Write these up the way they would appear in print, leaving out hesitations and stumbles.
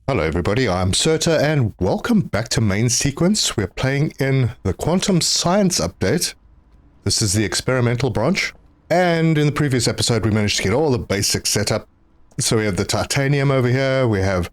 Hello everybody, I'm Serta and welcome back to Main Sequence. We're playing in the Quantum Science Update. This is the experimental branch. And in the previous episode we managed to get all the basics set up. So we have the titanium over here, we have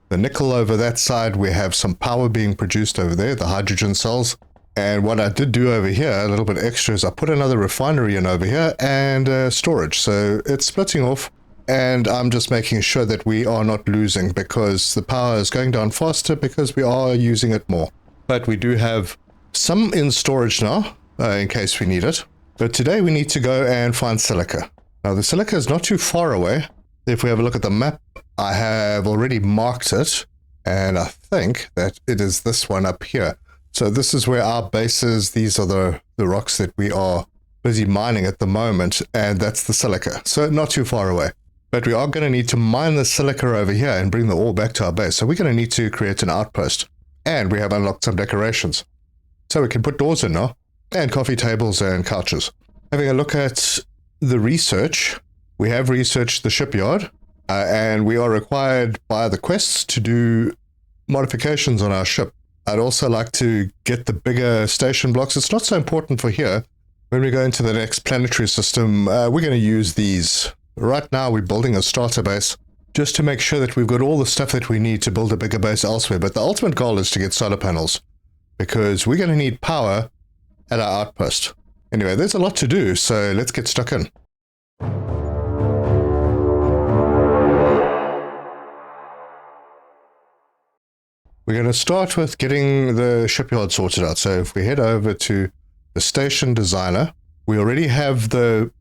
the nickel over that side, we have some power being produced over there, the hydrogen cells. And what I did do over here, a little bit extra, is I put another refinery in over here and storage. So it's splitting off. And I'm just making sure that we are not losing because the power is going down faster because we are using it more. But we do have some in storage now, in case we need it. But today we need to go and find silica. Now the silica is not too far away. If we have a look at the map, I have already marked it. And I think that it is this one up here. So this is where our base is. These are the rocks that we are busy mining at the moment. And that's the silica. So not too far away. But we are going to need to mine the silica over here and bring the ore back to our base. So we're going to need to create an outpost. And we have unlocked some decorations. So we can put doors in now. And coffee tables and couches. Having a look at the research. We have researched the shipyard. And we are required by the quests to do modifications on our ship. I'd also like to get the bigger station blocks. It's not so important for here. When we go into the next planetary system, we're going to use these. Right now we're building a starter base just to make sure that we've got all the stuff that we need to build a bigger base elsewhere. But the ultimate goal is to get solar panels because we're going to need power at our outpost. Anyway, there's a lot to do, so let's get stuck in. We're going to start with getting the shipyard sorted out. So if we head over to the station designer, we already have the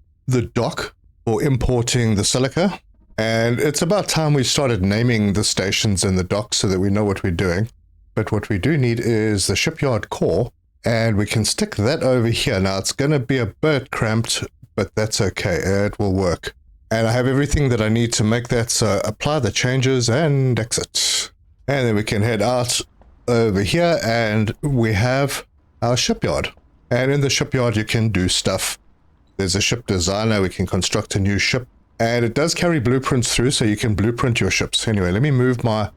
dock for importing the silica, and it's about time we started naming the stations and the docks so that we know what we're doing. But what we do need is the shipyard core, and we can stick that over here. Now it's going to be a bit cramped, but that's okay, it will work. And I have everything that I need to make that, so apply the changes and exit. And then we can head out over here, and we have our shipyard. And in the shipyard you can do stuff. There's a ship designer, we can construct a new ship. And it does carry blueprints through, so you can blueprint your ships. Anyway, let me move my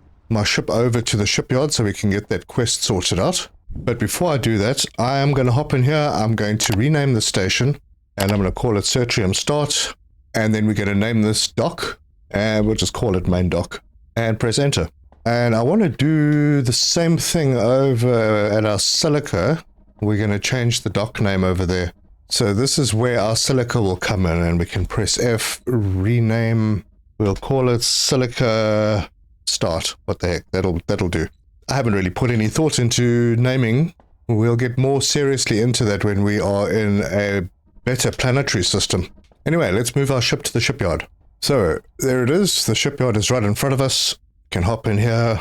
ship over to the shipyard so we can get that quest sorted out. But before I do that, I am going to hop in here. I'm going to rename the station, and I'm going to call it Sertrium Start. And then we're going to name this dock, and we'll just call it Main Dock. And press Enter. And I want to do the same thing over at our Silica. We're going to change the dock name over there. So this is where our silica will come in, and we can press F, rename. We'll call it Silica Start. What the heck, that'll do. I haven't really put any thought into naming. We'll get more seriously into that when we are in a better planetary system. Anyway, let's move our ship to the shipyard. So there it is. The shipyard is right in front of us. You can hop in here,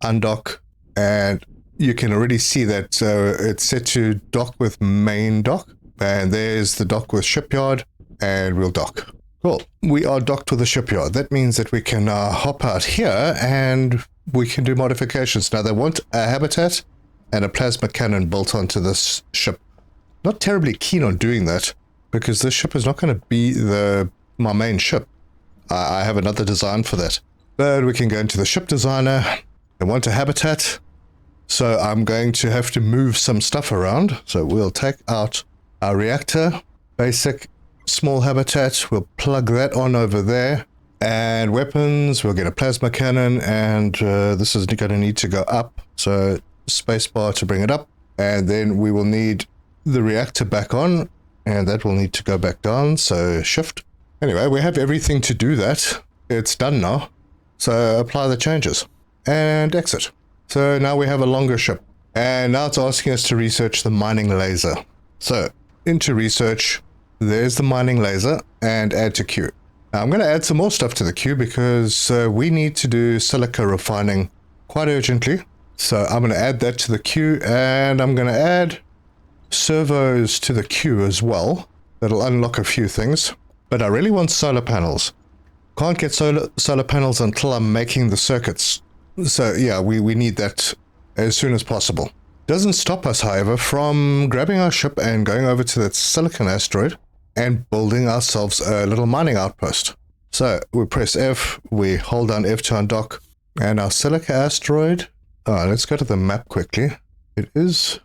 undock, and you can already see that it's set to dock with Main Dock. And there's the dock with shipyard, and we'll dock. Cool. We are docked with the shipyard. That means that we can hop out here and we can do modifications. Now they want a habitat and a plasma cannon built onto this ship. Not terribly keen on doing that because this ship is not going to be my main ship. I have another design for that. But we can go into the ship designer. They want a habitat. So I'm going to have to move some stuff around. So we'll take out our reactor, basic, small habitat, we'll plug that on over there. And weapons, we'll get a plasma cannon, and this is going to need to go up. So spacebar to bring it up. And then we will need the reactor back on, and that will need to go back down, so shift. Anyway, we have everything to do that. It's done now. So apply the changes. And exit. So now we have a longer ship. And now it's asking us to research the mining laser. So into research, there's the mining laser, and add to queue. Now I'm going to add some more stuff to the queue because we need to do silica refining quite urgently. So I'm going to add that to the queue, and I'm going to add servos to the queue as well. That'll unlock a few things. But I really want solar panels. Can't get solar panels until I'm making the circuits. So yeah, we need that as soon as possible. Doesn't stop us, however, from grabbing our ship and going over to that silicon asteroid and building ourselves a little mining outpost. So we press F, we hold down F to undock, And our Silica asteroid. Let's go to the map quickly. It is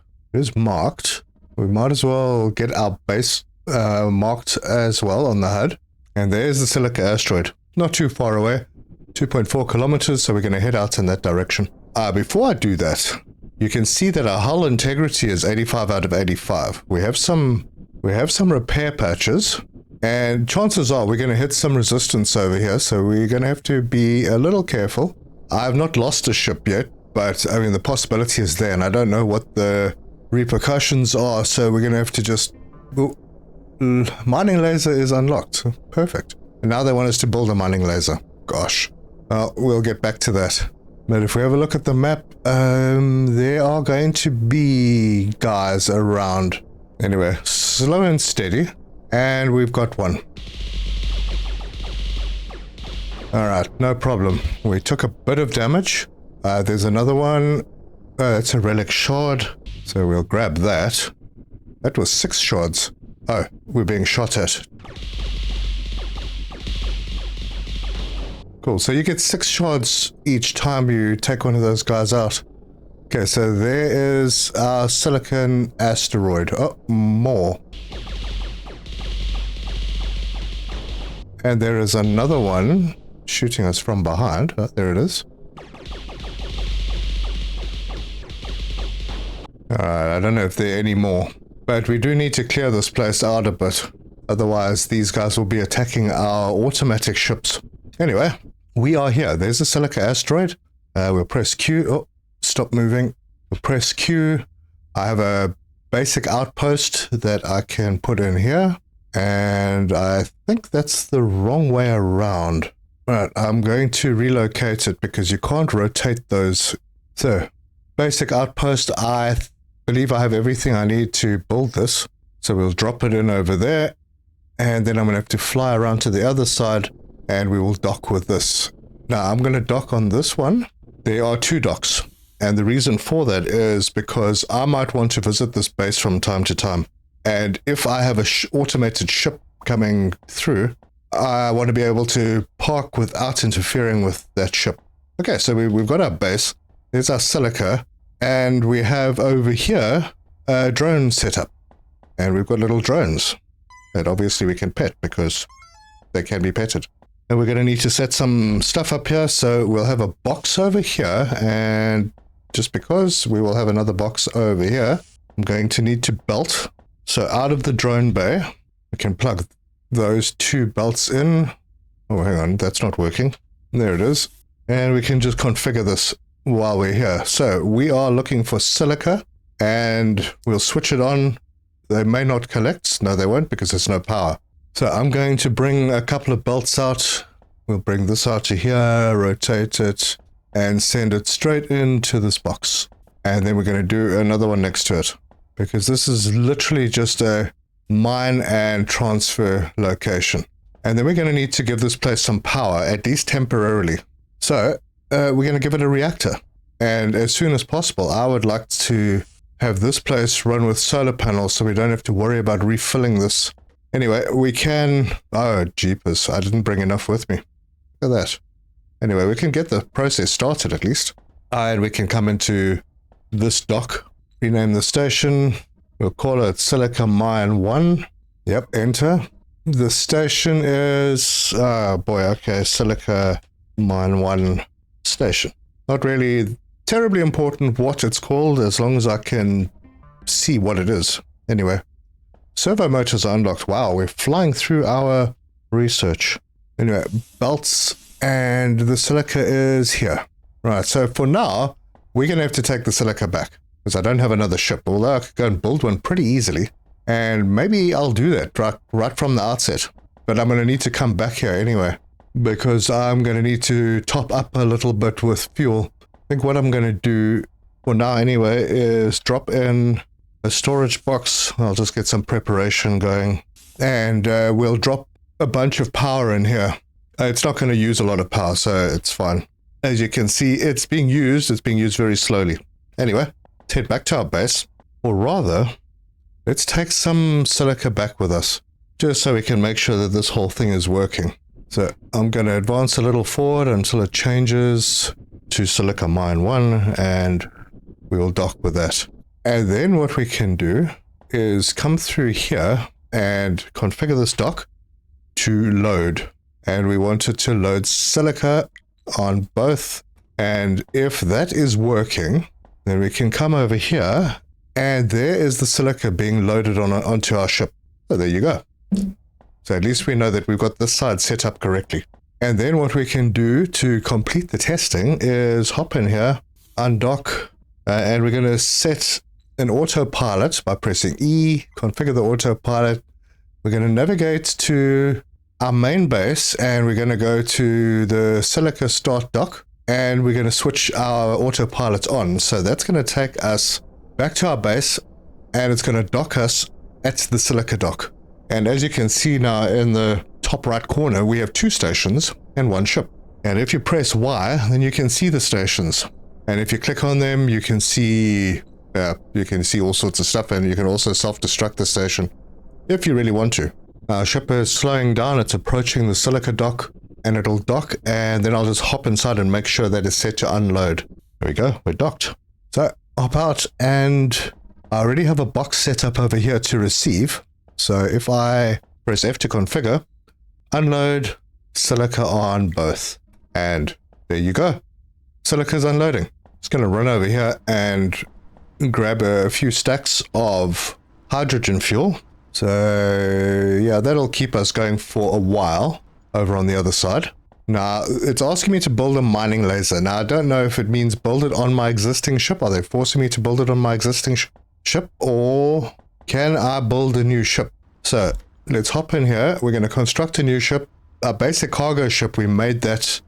marked. We might as well get our base marked as well on the HUD. And there's the Silica asteroid. Not too far away. 2.4 kilometers, so we're going to head out in that direction. Before I do that, you can see that our hull integrity is 85 out of 85. We have some repair patches, and chances are we're going to hit some resistance over here, so we're going to have to be a little careful. I've not lost a ship yet, but I mean the possibility is there, and I don't know what the repercussions are, so we're going to have to just... mining laser is unlocked. Perfect. And now they want us to build a mining laser. Gosh. We'll get back to that. But if we have a look at the map, there are going to be guys around. Anyway, slow and steady. And we've got one. Alright, no problem. We took a bit of damage. There's another one. It's a relic shard. So we'll grab that. That was 6 shards. Oh, we're being shot at. Cool, so you get 6 shards each time you take one of those guys out. Okay, so there is our silicon asteroid. Oh, more. And there is another one shooting us from behind. Oh, there it is. Alright, I don't know if there are any more. But we do need to clear this place out a bit. Otherwise, these guys will be attacking our automatic ships. Anyway, we are here. There's a Silica asteroid. We'll press Q. Oh, stop moving. We'll press Q. I have a basic outpost that I can put in here. And I think that's the wrong way around. Right, I'm going to relocate it because you can't rotate those. So, basic outpost. I believe I have everything I need to build this. So we'll drop it in over there. And then I'm going to have to fly around to the other side. And we will dock with this. Now, I'm going to dock on this one. There are 2 docks. And the reason for that is because I might want to visit this base from time to time. And if I have a automated ship coming through, I want to be able to park without interfering with that ship. Okay, so we've got our base. There's our Silica. And we have over here a drone setup. And we've got little drones that obviously we can pet because they can be petted. And we're going to need to set some stuff up here. So we'll have a box over here. And just because we will have another box over here, I'm going to need to belt. So out of the drone bay, we can plug those 2 belts in. Oh, hang on. That's not working. There it is. And we can just configure this while we're here. So we are looking for Silica and we'll switch it on. They may not collect. No, they won't because there's no power. So I'm going to bring a couple of belts out. We'll bring this out to here, rotate it, and send it straight into this box. And then we're going to do another one next to it. Because this is literally just a mine and transfer location. And then we're going to need to give this place some power, at least temporarily. So we're going to give it a reactor. And as soon as possible, I would like to have this place run with solar panels so we don't have to worry about refilling this. Anyway, we can... Oh, jeepers. I didn't bring enough with me. Look at that. Anyway, we can get the process started at least. And we can come into this dock. Rename the station. We'll call it Silica Mine 1. Yep, enter. The station is... Oh, boy, okay. Silica Mine 1 station. Not really terribly important what it's called as long as I can see what it is. Anyway. Servo motors are unlocked. Wow, we're flying through our research. Anyway, belts and the Silica is here. Right, so for now, we're going to have to take the Silica back because I don't have another ship, although I could go and build one pretty easily. And maybe I'll do that right from the outset. But I'm going to need to come back here anyway because I'm going to need to top up a little bit with fuel. I think what I'm going to do for now anyway is drop in a storage box. I'll just get some preparation going and we'll drop a bunch of power in here. It's not going to use a lot of power, so it's fine. As you can see, it's being used very slowly. Anyway, let's head back to our base, or rather, let's take some Silica back with us, just so we can make sure that this whole thing is working. So I'm going to advance a little forward until it changes. to Silica Mine 1 and we will dock with that. And then what we can do is come through here and configure this dock to load. And we want it to load Silica on both. And if that is working, then we can come over here and there is the Silica being loaded onto our ship. So there you go. So at least we know that we've got this side set up correctly. And then what we can do to complete the testing is hop in here, undock, and we're going to set an autopilot by pressing E, configure the autopilot. We're going to navigate to our main base and we're going to go to the Silica start dock and we're going to switch our autopilot on. So that's going to take us back to our base and it's going to dock us at the Silica dock. And as you can see now in the top right corner, we have 2 stations and 1 ship. And if you press Y, then you can see the stations. And if you click on them, you can see all sorts of stuff, and you can also self-destruct the station if you really want to. Our ship is slowing down, it's approaching the Silica dock, and it'll dock, and then I'll just hop inside and make sure that it's set to unload. There we go, we're docked. So hop out, and I already have a box set up over here to receive. So if I press F to configure, unload, Silica on both, and there you go. Silica's unloading. It's going to run over here and grab a few stacks of hydrogen fuel. So yeah, that'll keep us going for a while over on the other side. Now it's asking me to build a mining laser. Now I don't know if it means build it on my existing ship. Are they forcing me to build it on my existing ship, or can I build a new ship? So let's hop in here. We're going to construct a new ship. A basic cargo ship. We made that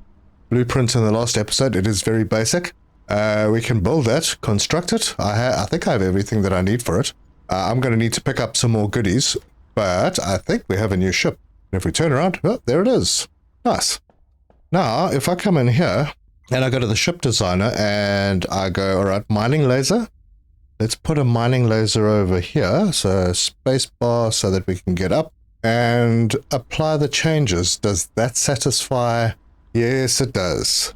blueprint in the last episode. It is very basic. We can build that, construct it. I think I have everything that I need for it. I'm going to need to pick up some more goodies, but I think we have a new ship. And if we turn around, oh, there it is. Nice. Now, if I come in here and I go to the ship designer and I go, all right, mining laser. Let's put a mining laser over here. So space bar so that we can get up and apply the changes. Does that satisfy? Yes, it does.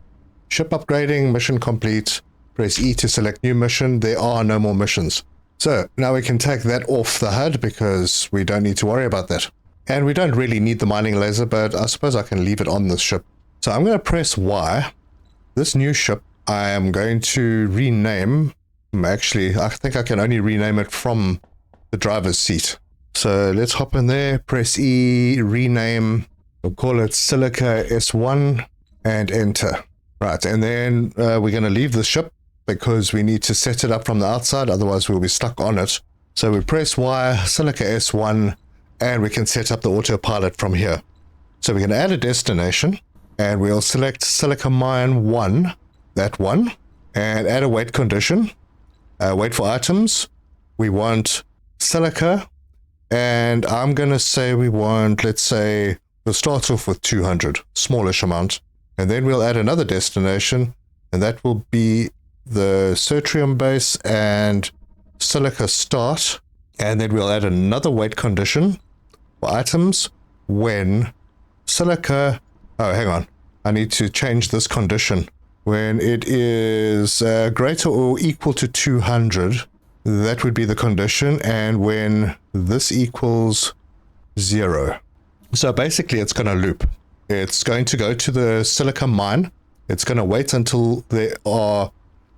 Ship upgrading, mission complete. Press E to select new mission. There are no more missions. So now we can take that off the HUD because we don't need to worry about that. And we don't really need the mining laser, but I suppose I can leave it on this ship. So I'm going to press Y. This new ship, I am going to rename. Actually, I think I can only rename it from the driver's seat. So let's hop in there, press E, rename. We'll call it Silica S1 and enter. Right, and then we're going to leave the ship because we need to set it up from the outside, otherwise we'll be stuck on it. So we press Y, Silica S1, and we can set up the autopilot from here. So we're going to add a destination, and we'll select Silica Mine 1, that one, and add a wait condition. Wait for items. We want Silica, and I'm going to say we want, let's say, we'll start off with 200, smallish amount. And then we'll add another destination, and that will be the Certrium base and Silica start. And then we'll add another wait condition for items when Silica... Oh, hang on. I need to change this condition. When it is greater or equal to 200, that would be the condition. And when this equals 0. So basically, it's going to loop. It's going to go to the Silica mine. It's going to wait until there are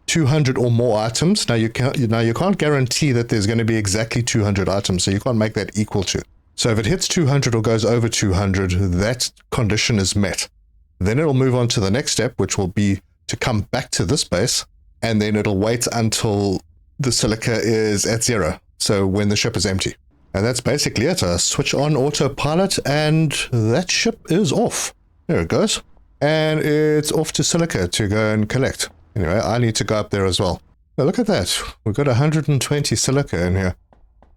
200 or more items. Now you can't guarantee that there's going to be exactly 200 items, so you can't make that equal to. So if it hits 200 or goes over 200, that condition is met. Then it'll move on to the next step, which will be to come back to this base, and then it'll wait until the Silica is at 0. So when the ship is empty. And that's basically it. Switch on autopilot and that ship is off. There it goes. And it's off to Silica to go and collect. Anyway, I need to go up there as well. Now look at that. We've got 120 Silica in here.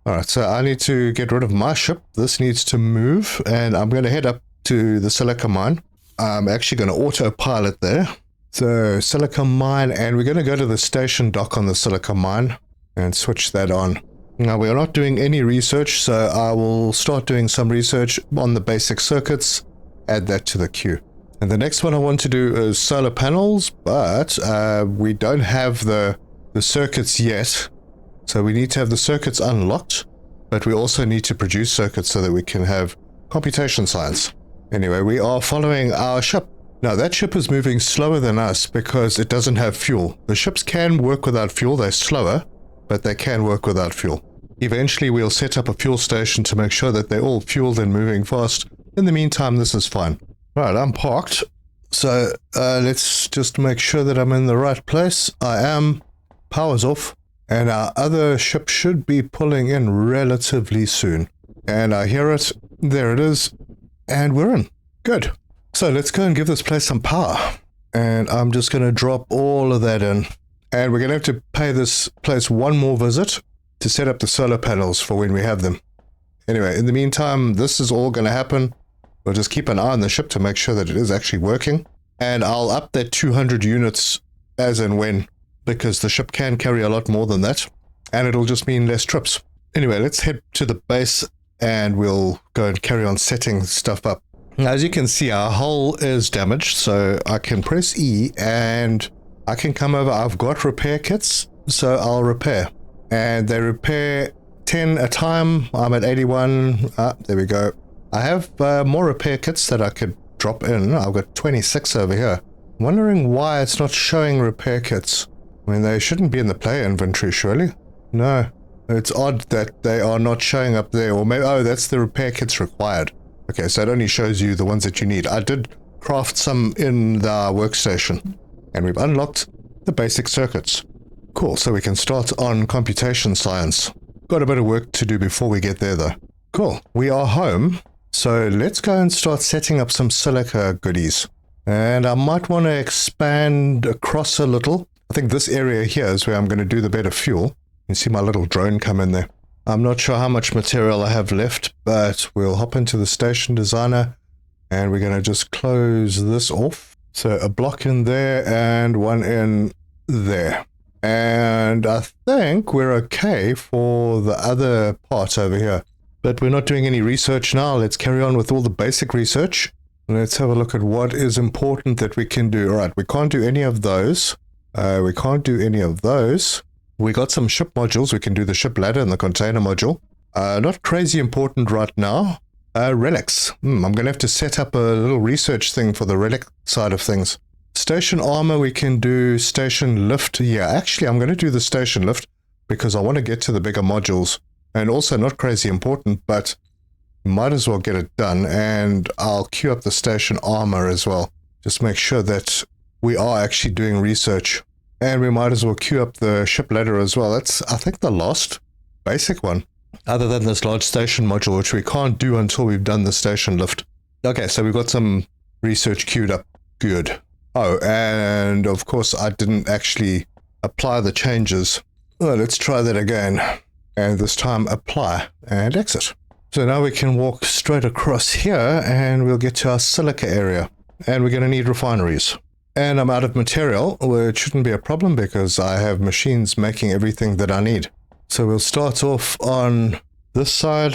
Alright, so I need to get rid of my ship. This needs to move and I'm going to head up to the Silica mine. I'm actually going to autopilot there. So Silica mine, and we're going to go to the station dock on the Silica mine and switch that on. Now, we are not doing any research, so I will start doing some research on the basic circuits, add that to the queue. And the next one I want to do is solar panels, but we don't have the circuits yet. So we need to have the circuits unlocked, but we also need to produce circuits so that we can have computation science. Anyway, we are following our ship. Now that ship is moving slower than us because it doesn't have fuel. The ships can work without fuel, they're slower, but they can work without fuel. Eventually we'll set up a fuel station to make sure that they're all fueled and moving fast. In the meantime, this is fine. Right, I'm parked. So let's just make sure that I'm in the right place. I am. Power's off. And our other ship should be pulling in relatively soon. And I hear it. There it is. And we're in. Good. So let's go and give this place some power. And I'm just going to drop all of that in. And we're going to have to pay this place one more visit to set up the solar panels for when we have them. Anyway, in the meantime, this is all going to happen. We'll just keep an eye on the ship to make sure that it is actually working. And I'll up that 200 units as and when, because the ship can carry a lot more than that. And it'll just mean less trips. Anyway, let's head to the base and we'll go and carry on setting stuff up. As you can see, our hull is damaged, so I can press E and I can come over. I've got repair kits, so I'll repair. And they repair 10 a time. I'm at 81. There we go. I have more repair kits that I could drop in. I've got 26 over here. I'm wondering why it's not showing repair kits. I mean, they shouldn't be in the player inventory, surely. No. It's odd that they are not showing up there. Or maybe, oh, that's the repair kits required. Okay, so it only shows you the ones that you need. I did craft some in the workstation. And we've unlocked the basic circuits. Cool, so we can start on computation science. Got a bit of work to do before we get there though. Cool, we are home. So let's go and start setting up some silica goodies. And I might want to expand across a little. I think this area here is where I'm going to do the bed of fuel. You can see my little drone come in there. I'm not sure how much material I have left, but we'll hop into the station designer and we're going to just close this off. So a block in there and one in there. And I think we're okay for the other part over here. But we're not doing any research now. Let's carry on with all the basic research. Let's have a look at what is important that we can do. All right, we can't do any of those. We can't do any of those. We got some ship modules. We can do the ship ladder and the container module. Not crazy important right now. Relics. I'm going to have to set up a little research thing for the relic side of things. Station armor, we can do station lift. Yeah, actually, I'm going to do the station lift because I want to get to the bigger modules. And also not crazy important, but might as well get it done. And I'll queue up the station armor as well. Just make sure that we are actually doing research. And we might as well queue up the ship ladder as well. That's, I think, the last basic one. Other than this large station module, which we can't do until we've done the station lift. Okay, so we've got some research queued up. Good. Oh, and of course, I didn't actually apply the changes. Well, let's try that again. And this time, apply and exit. So now we can walk straight across here and we'll get to our silica area. And we're going to need refineries. And I'm out of material, which shouldn't be a problem because I have machines making everything that I need. So we'll start off on this side.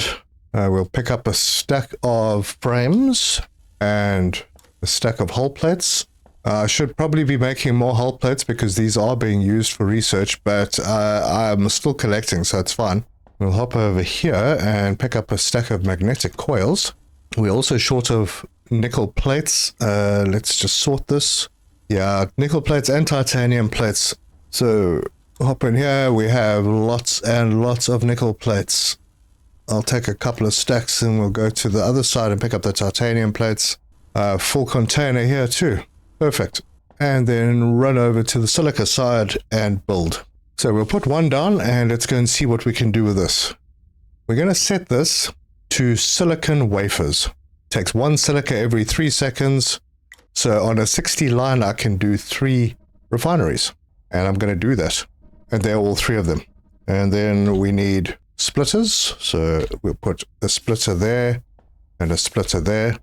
We'll pick up a stack of frames and a stack of hull plates. I should probably be making more hull plates because these are being used for research, but I'm still collecting, so it's fine. We'll hop over here and pick up a stack of magnetic coils. We're also short of nickel plates. Let's just sort this. Yeah, nickel plates and titanium plates. So hop in here. We have lots and lots of nickel plates. I'll take a couple of stacks and we'll go to the other side and pick up the titanium plates. Full container here too. Perfect. And then run over to the silica side and build. So we'll put one down and let's go and see what we can do with this. We're going to set this to silicon wafers. Takes one silica every 3 seconds. So on a 60 line, I can do 3 refineries. And I'm going to do that. And they're all 3 of them. And then we need splitters. So we'll put a splitter there and a splitter there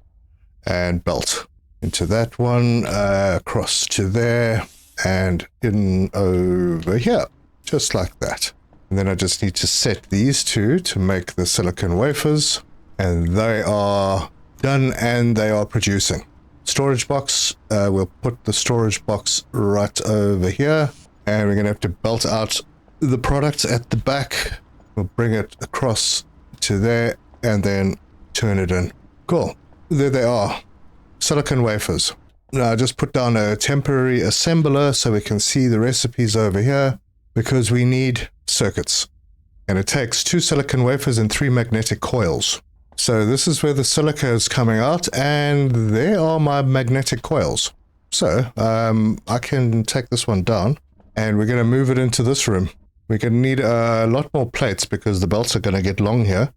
and belt into that one, across to there and in over here, just like that. And then I just need to set these 2 to make the silicon wafers, and they are done and they are producing. storage box. We'll put the storage box right over here, and we're going to have to belt out the product at the back. We'll bring it across to there and then turn it in. Cool. There they are. Silicon wafers. Now I just put down a temporary assembler so we can see the recipes over here, because we need circuits. And it takes 2 silicon wafers and 3 magnetic coils. So this is where the silica is coming out, and there are my magnetic coils. So I can take this one down, and we're going to move it into this room. We're going to need a lot more plates because the belts are going to get long here,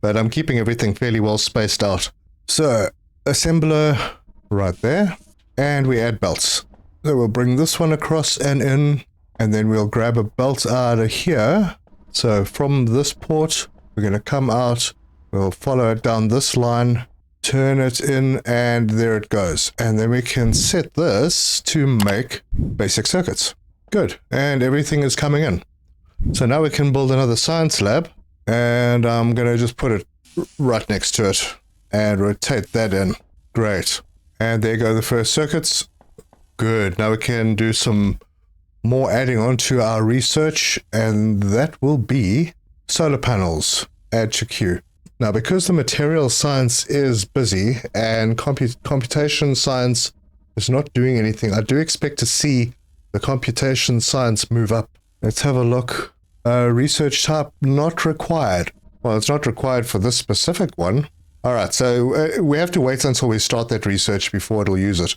but I'm keeping everything fairly well spaced out. So assembler right there, and we add belts. So we'll bring this one across and in, and then we'll grab a belt out of here. So from this port, we're going to come out, we'll follow it down this line, turn it in, and there it goes. And then we can set this to make basic circuits. Good. And everything is coming in. So now we can build another science lab, and I'm going to just put it right next to it and rotate that in. Great. And there go the first circuits. Good. Now we can do some more adding on to our research, and that will be solar panels. Add to queue. Now, because the material science is busy and computation science is not doing anything, I do expect to see the computation science move up. Let's have a look. Research type not required. Well, it's not required for this specific one. All right, so we have to wait until we start that research before it'll use it.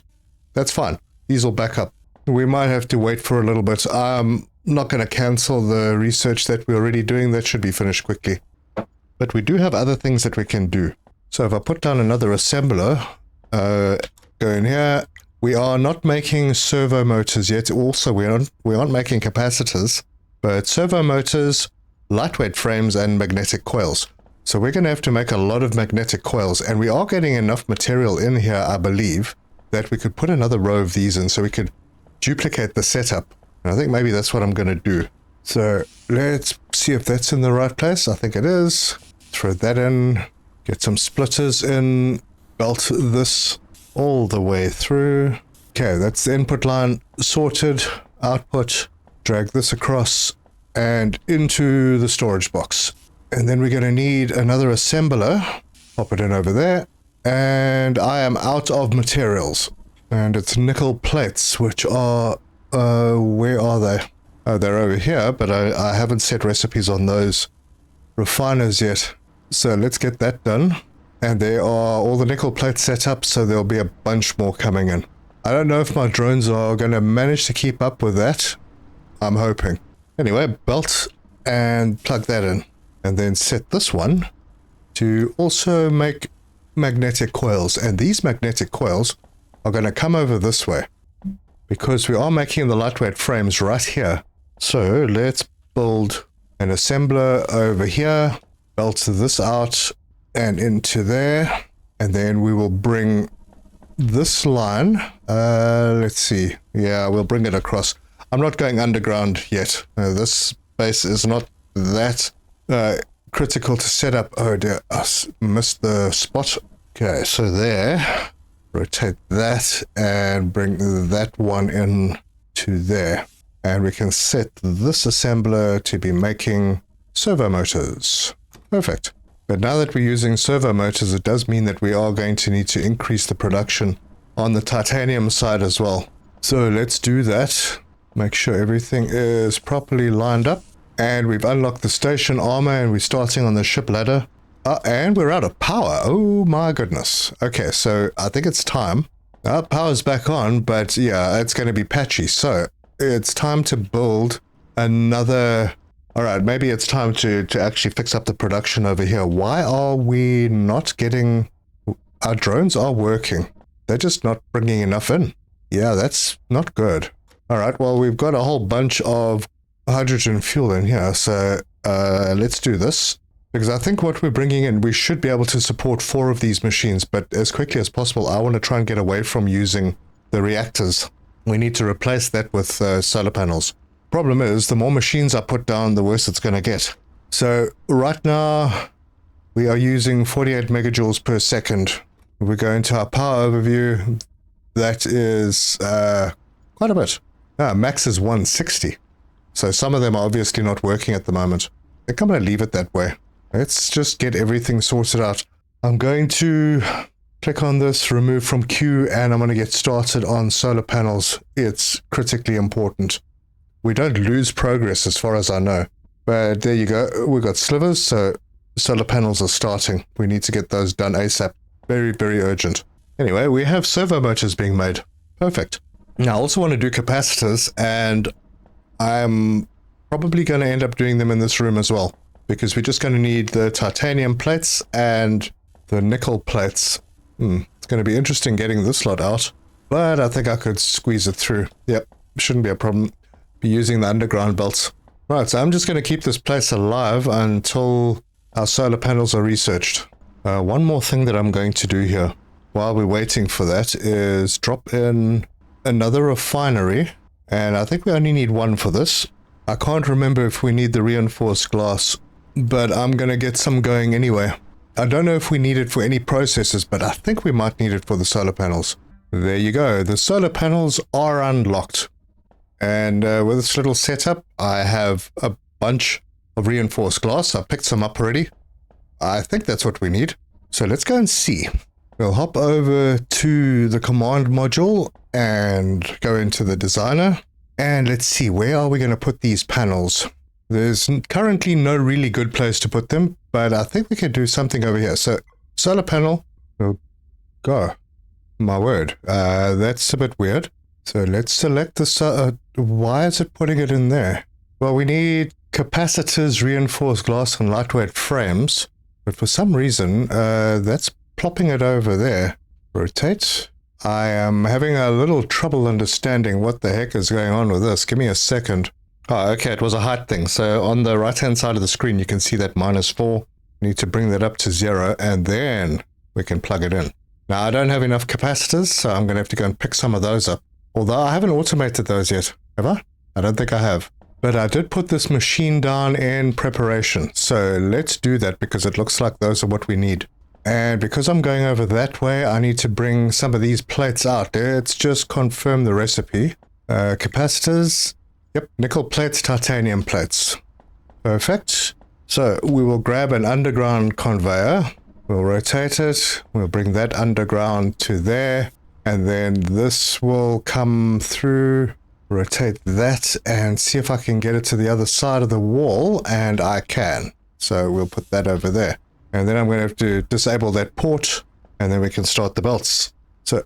That's fine. These will back up. We might have to wait for a little bit. I'm not going to cancel the research that we're already doing. That should be finished quickly. But we do have other things that we can do. So if I put down another assembler, go in here. We are not making servo motors yet. Also, we aren't making capacitors, but servo motors, lightweight frames, and magnetic coils. So we're going to have to make a lot of magnetic coils, and we are getting enough material in here, I believe, that we could put another row of these in so we could duplicate the setup. And I think maybe that's what I'm going to do. So let's see if that's in the right place. I think it is. Throw that in, get some splitters in, belt this all the way through. Okay, that's the input line sorted, output, drag this across and into the storage box. And then we're going to need another assembler. Pop it in over there. And I am out of materials. And it's nickel plates, which are, where are they? Oh, they're over here, but I haven't set recipes on those refiners yet. So let's get that done. And there are all the nickel plates set up, so there'll be a bunch more coming in. I don't know if my drones are going to manage to keep up with that. I'm hoping. Anyway, belt and plug that in. And then set this one to also make magnetic coils. And these magnetic coils are going to come over this way, because we are making the lightweight frames right here. So let's build an assembler over here, belt this out and into there, and then we will bring this line, let's see, yeah, we'll bring it across. I'm not going underground yet. This base is not that critical to set up. Oh dear, I missed the spot. Okay, so there, rotate that and bring that one in to there. And we can set this assembler to be making servo motors. Perfect. But now that we're using servo motors, it does mean that we are going to need to increase the production on the titanium side as well. So let's do that. Make sure everything is properly lined up. And we've unlocked the station armor and we're starting on the ship ladder. And we're out of power. Oh my goodness. Okay, so I think it's time. Power's back on, but yeah, it's going to be patchy. So it's time to build another... Alright, maybe it's time to actually fix up the production over here. Why are we not getting... Our drones are working. They're just not bringing enough in. Yeah, that's not good. Alright, well, we've got a whole bunch of hydrogen fuel in here, so let's do this. Because I think what we're bringing in, we should be able to support 4 of these machines, but as quickly as possible, I want to try and get away from using the reactors. We need to replace that with solar panels. Problem is, the more machines I put down, the worse it's going to get. So right now, we are using 48 megajoules per second. We go into our power overview. That is quite a bit. Max is 160. So some of them are obviously not working at the moment. I think I'm going to leave it that way. Let's just get everything sorted out. I'm going to click on this, remove from queue, and I'm going to get started on solar panels. It's critically important. We don't lose progress as far as I know. But there you go. We've got slivers, so solar panels are starting. We need to get those done ASAP. Very, very urgent. Anyway, we have servo motors being made. Perfect. Now, I also want to do capacitors, and I'm probably going to end up doing them in this room as well, because we're just going to need the titanium plates and the nickel plates. It's going to be interesting getting this lot out, but I think I could squeeze it through. Yep, shouldn't be a problem. Be using the underground belts. Right, so I'm just going to keep this place alive until our solar panels are researched. One more thing that I'm going to do here while we're waiting for that is drop in another refinery, and I think we only need one for this. I can't remember if we need the reinforced glass, but I'm going to get some going anyway. I don't know if we need it for any processes, but I think we might need it for the solar panels. There you go. The solar panels are unlocked. And with this little setup, I have a bunch of reinforced glass. I picked some up already. I think that's what we need. So let's go and see. We'll hop over to the command module and go into the designer. And let's see, where are we going to put these panels? There's currently no really good place to put them, but I think we can do something over here. So solar panel, we'll go. My word, that's a bit weird. So let's select the, why is it putting it in there? Well, we need capacitors, reinforced glass, and lightweight frames. But for some reason, that's plopping it over there. Rotate. I am having a little trouble understanding what the heck is going on with this. Give me a second. Oh, okay, it was a height thing. So on the right-hand side of the screen, you can see that -4. Need to bring that up to 0, and then we can plug it in. Now, I don't have enough capacitors, so I'm going to have to go and pick some of those up. Although I haven't automated those yet. Have I? I don't think I have. But I did put this machine down in preparation. So let's do that because it looks like those are what we need. And because I'm going over that way, I need to bring some of these plates out. Let's just confirm the recipe. Capacitors. Yep, nickel plates, titanium plates. Perfect. So we will grab an underground conveyor. We'll rotate it. We'll bring that underground to there. And then this will come through. Rotate that and see if I can get it to the other side of the wall. And I can. So we'll put that over there. And then I'm going to have to disable that port. And then we can start the belts. So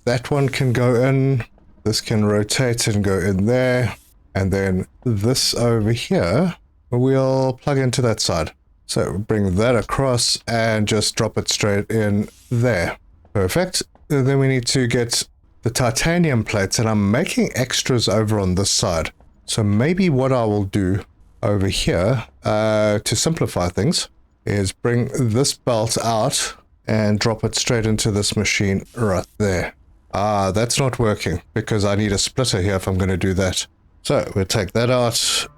that one can go in. This can rotate and go in there. And then this over here, we'll plug into that side. So bring that across and just drop it straight in there. Perfect. And then we need to get the titanium plates, and I'm making extras over on this side. So maybe what I will do over here, to simplify things, is bring this belt out and drop it straight into this machine right there. Ah, that's not working because I need a splitter here if I'm going to do that. So we'll take that out.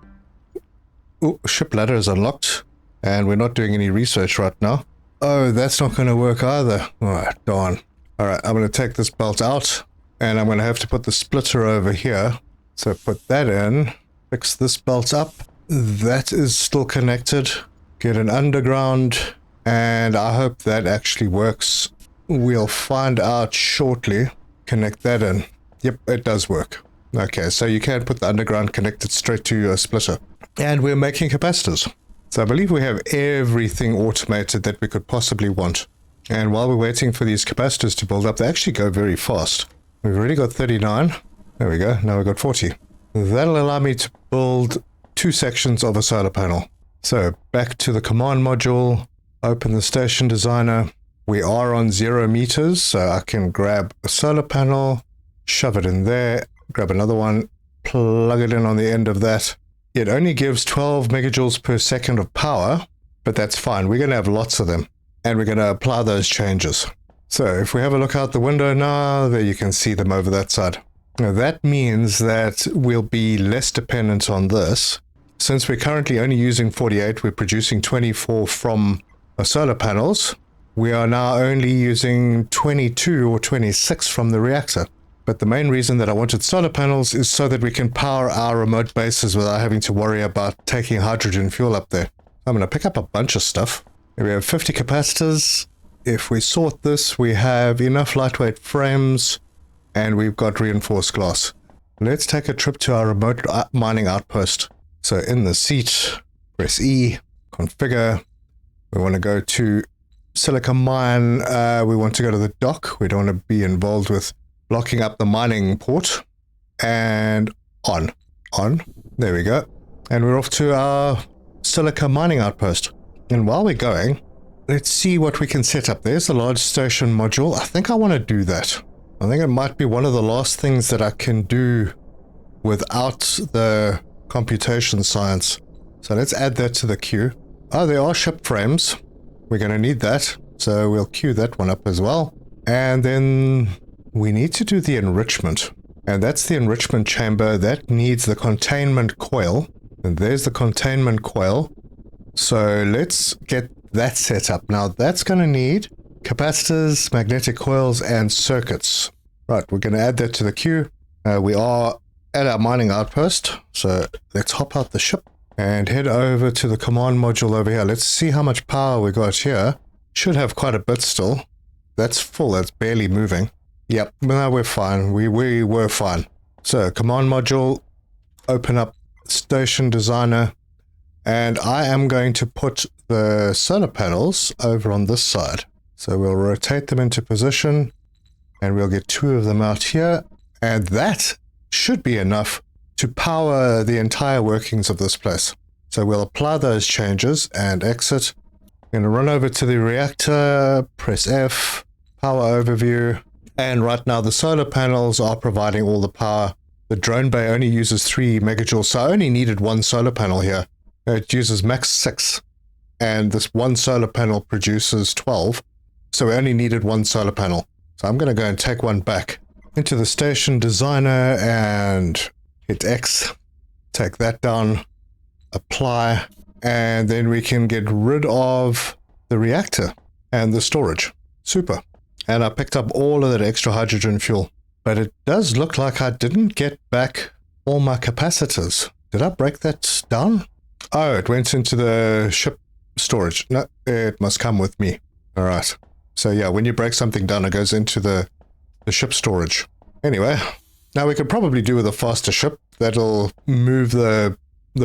Ooh, ship ladder is unlocked. And we're not doing any research right now. Oh, that's not going to work either. Oh, darn. Alright, I'm going to take this belt out. And I'm going to have to put the splitter over here. So put that in. Fix this belt up. That is still connected. Get an underground. And I hope that actually works. We'll find out shortly. Connect that in. Yep, it does work. Okay, so you can put the underground connected straight to your splitter. And we're making capacitors. So I believe we have everything automated that we could possibly want. And while we're waiting for these capacitors to build up, they actually go very fast. We've already got 39. There we go. Now we've got 40. That'll allow me to build 2 sections of a solar panel. So back to the command module, open the station designer. We are on 0 meters, so I can grab a solar panel, shove it in there, grab another one, plug it in on the end of that. It only gives 12 megajoules per second of power, but that's fine. We're going to have lots of them, and we're going to apply those changes. So if we have a look out the window now, there you can see them over that side. Now that means that we'll be less dependent on this. Since we're currently only using 48, we're producing 24 from our solar panels. we are now only using 22 or 26 from the reactor. But the main reason that I wanted solar panels is so that we can power our remote bases without having to worry about taking hydrogen fuel up there. I'm going to pick up a bunch of stuff. We have 50 capacitors. If we sort this, we have enough lightweight frames, and we've got reinforced glass. Let's take a trip to our remote mining outpost. So in the seat, press E, configure. We want to go to Silica mine. We want to go to the dock. We don't want to be involved with blocking up the mining port. And on. There we go. And we're off to our Silica mining outpost. And while we're going, let's see what we can set up. There's a large station module. I think I want to do that. I think it might be one of the last things that I can do without the computation science. So let's add that to the queue. Oh, there are ship frames. We're going to need that. So we'll queue that one up as well. And then we need to do the enrichment. And that's the enrichment chamber. That needs the containment coil. And there's the containment coil. So let's get that set up. Now that's going to need capacitors, magnetic coils, and circuits. Right, we're going to add that to the queue. We are at our mining outpost. So let's hop out the ship and head over to the command module over here. Let's see how much power we got here. Should have quite a bit still. That's full. That's barely moving. Yep, no, we're fine. We were fine. So command module, open up station designer, and I am going to put the solar panels over on this side. So we'll rotate them into position, and we'll get 2 of them out here, and that should be enough to power the entire workings of this place. So we'll apply those changes and exit. I'm going to run over to the reactor, press F, power overview, and right now the solar panels are providing all the power. The drone bay only uses 3 megajoules, so I only needed 1 solar panel here. It uses max 6, and this 1 solar panel produces 12, so we only needed 1 solar panel. So I'm going to go and take one back into the station designer and hit X, take that down, apply, and then we can get rid of the reactor and the storage. Super. And I picked up all of that extra hydrogen fuel, but it does look like I didn't get back all my capacitors. Did I break that down? Oh, it went into the ship storage. No, it must come with me. All right. So yeah, when you break something down, it goes into the ship storage. Anyway, now we could probably do with a faster ship. That'll move the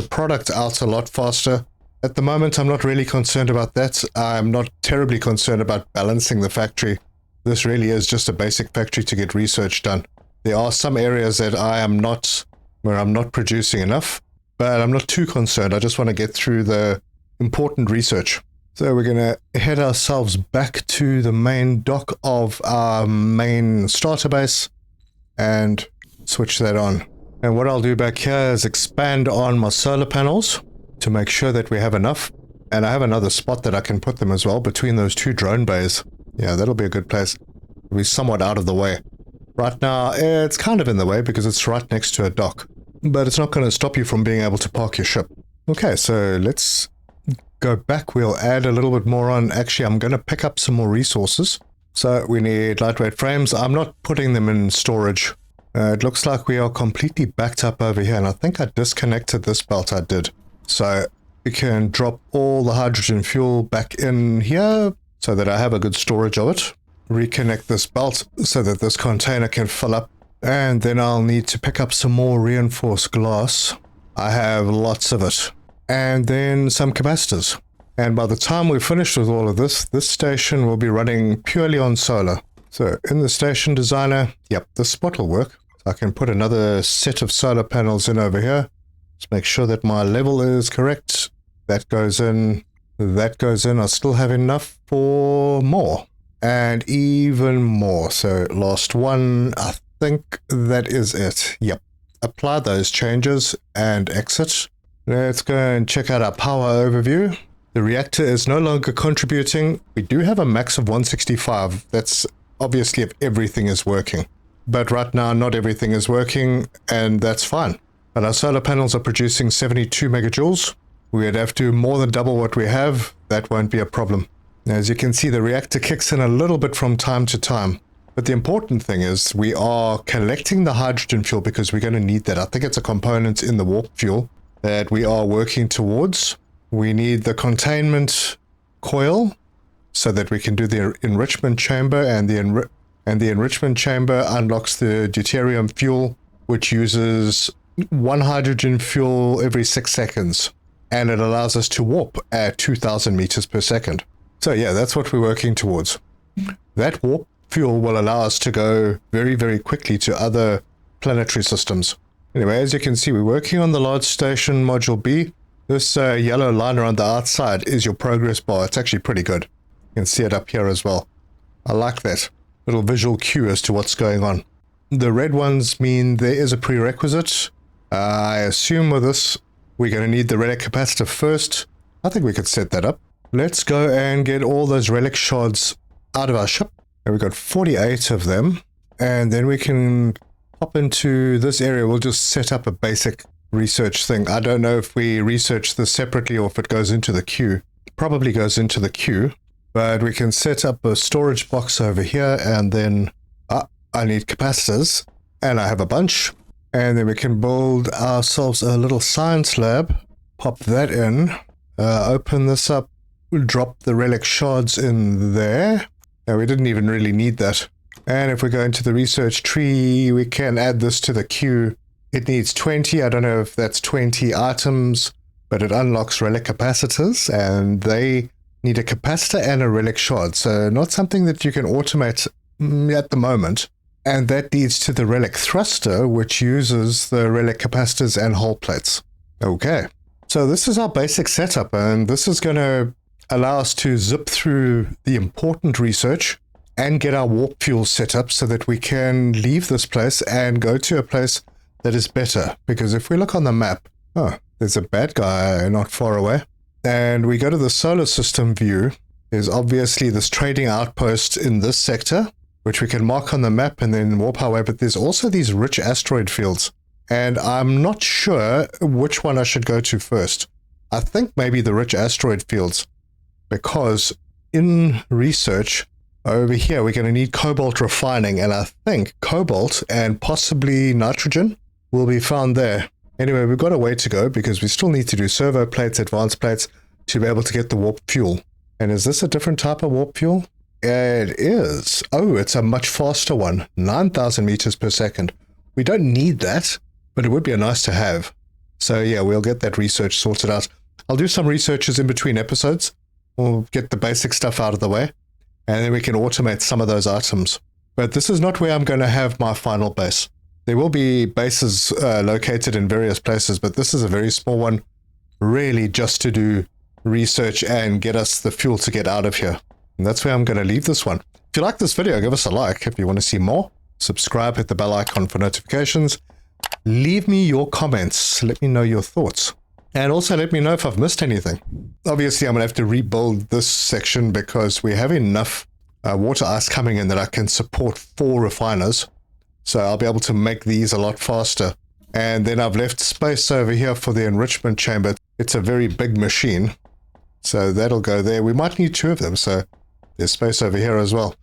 product out a lot faster. At the moment, I'm not really concerned about that. I'm not terribly concerned about balancing the factory. This really is just a basic factory to get research done. There are some areas that where I'm not producing enough, but I'm not too concerned. I just want to get through the important research. So we're going to head ourselves back to the main dock of our main starter base and switch that on. And what I'll do back here is expand on my solar panels to make sure that we have enough. And I have another spot that I can put them as well between those 2 drone bays. Yeah, that'll be a good place. It'll be somewhat out of the way. Right now, it's kind of in the way because it's right next to a dock. But it's not going to stop you from being able to park your ship. Okay, so let's go back. We'll add a little bit more on. Actually, I'm going to pick up some more resources. So we need lightweight frames. I'm not putting them in storage. It looks like we are completely backed up over here. And I think I disconnected this belt. I did. So we can drop all the hydrogen fuel back in here so that I have a good storage of it. Reconnect this belt so that this container can fill up. And then I'll need to pick up some more reinforced glass. I have lots of it. And then some capacitors. And by the time we're finished with all of this, this station will be running purely on solar. So in the station designer, yep, this spot will work. I can put another set of solar panels in over here. Just make sure that my level is correct. That goes in. That goes in. I still have enough for more. And even more. So last one, I think that is it. Yep. Apply those changes and exit. Let's go and check out our power overview. The reactor is no longer contributing. We do have a max of 165. That's obviously if everything is working. But right now, not everything is working, and that's fine. But our solar panels are producing 72 megajoules. We'd have to more than double what we have. That won't be a problem. As you can see, the reactor kicks in a little bit from time to time. But the important thing is we are collecting the hydrogen fuel because we're going to need that. I think it's a component in the warp fuel that we are working towards. We need the containment coil so that we can do the enrichment chamber, and the enrichment chamber unlocks the deuterium fuel, which uses 1 hydrogen fuel every 6 seconds. And it allows us to warp at 2,000 meters per second. So yeah, that's what we're working towards. That warp fuel will allow us to go very, very quickly to other planetary systems. Anyway, as you can see, we're working on the large station module B. This yellow line around the outside is your progress bar. It's actually pretty good. You can see it up here as well. I like that little visual cue as to what's going on. The red ones mean there is a prerequisite. I assume with this, we're going to need the relic capacitor first. I think we could set that up. Let's go and get all those relic shards out of our ship. And we've got 48 of them. And then we can pop into this area. We'll just set up a basic research thing. I don't know if we research this separately or if it goes into the queue. Probably goes into the queue. But we can set up a storage box over here. And then I need capacitors. And I have a bunch. And then we can build ourselves a little science lab. Pop that in. Open this up. Drop the relic shards in there. Now, we didn't even really need that. And if we go into the research tree, we can add this to the queue. It needs 20. I don't know if that's 20 items, but it unlocks relic capacitors, and they need a capacitor and a relic shard. So not something that you can automate at the moment. And that leads to the relic thruster, which uses the relic capacitors and hull plates. Okay. So this is our basic setup, and this is going to allow us to zip through the important research and get our warp fuel set up so that we can leave this place and go to a place that is better. Because if we look on the map, there's a bad guy not far away. And we go to the solar system view. There's obviously this trading outpost in this sector, which we can mark on the map and then warp our way. But there's also these rich asteroid fields. And I'm not sure which one I should go to first. I think maybe the rich asteroid fields. Because in research over here, we're going to need cobalt refining, and I think cobalt and possibly nitrogen will be found there. Anyway, we've got a way to go because we still need to do servo plates, advanced plates to be able to get the warp fuel. And is this a different type of warp fuel? It is. Oh, it's a much faster one, 9,000 meters per second. We don't need that, but it would be a nice to have. So yeah, we'll get that research sorted out. I'll do some researches in between episodes. We'll get the basic stuff out of the way, and then we can automate some of those items. But this is not where I'm going to have my final base. There will be bases located in various places, but this is a very small one, really just to do research and get us the fuel to get out of here. And that's where I'm going to leave this one. If you like this video, give us a like. If you want to see more, subscribe, hit the bell icon for notifications. Leave me your comments. Let me know your thoughts. And also let me know if I've missed anything. Obviously, I'm going to have to rebuild this section because we have enough water ice coming in that I can support 4 refiners. So I'll be able to make these a lot faster. And then I've left space over here for the enrichment chamber. It's a very big machine. So that'll go there. We might need 2 of them. So there's space over here as well.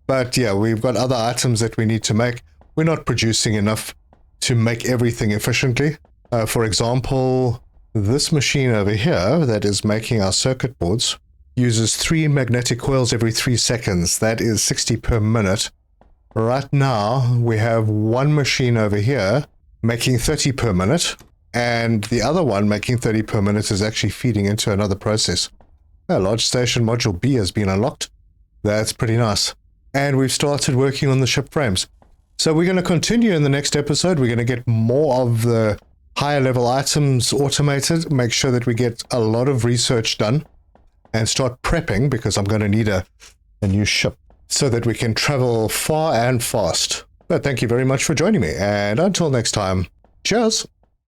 But yeah, we've got other items that we need to make. We're not producing enough to make everything efficiently. For example, this machine over here that is making our circuit boards uses 3 magnetic coils every 3 seconds. That is 60 per minute. Right now, we have one machine over here making 30 per minute, and the other one making 30 per minute is actually feeding into another process. A large station module B has been unlocked. That's pretty nice. And we've started working on the ship frames. So we're going to continue in the next episode. We're going to get more of the higher level items automated, make sure that we get a lot of research done, and start prepping because I'm going to need a new ship so that we can travel far and fast. But thank you very much for joining me, and until next time, cheers!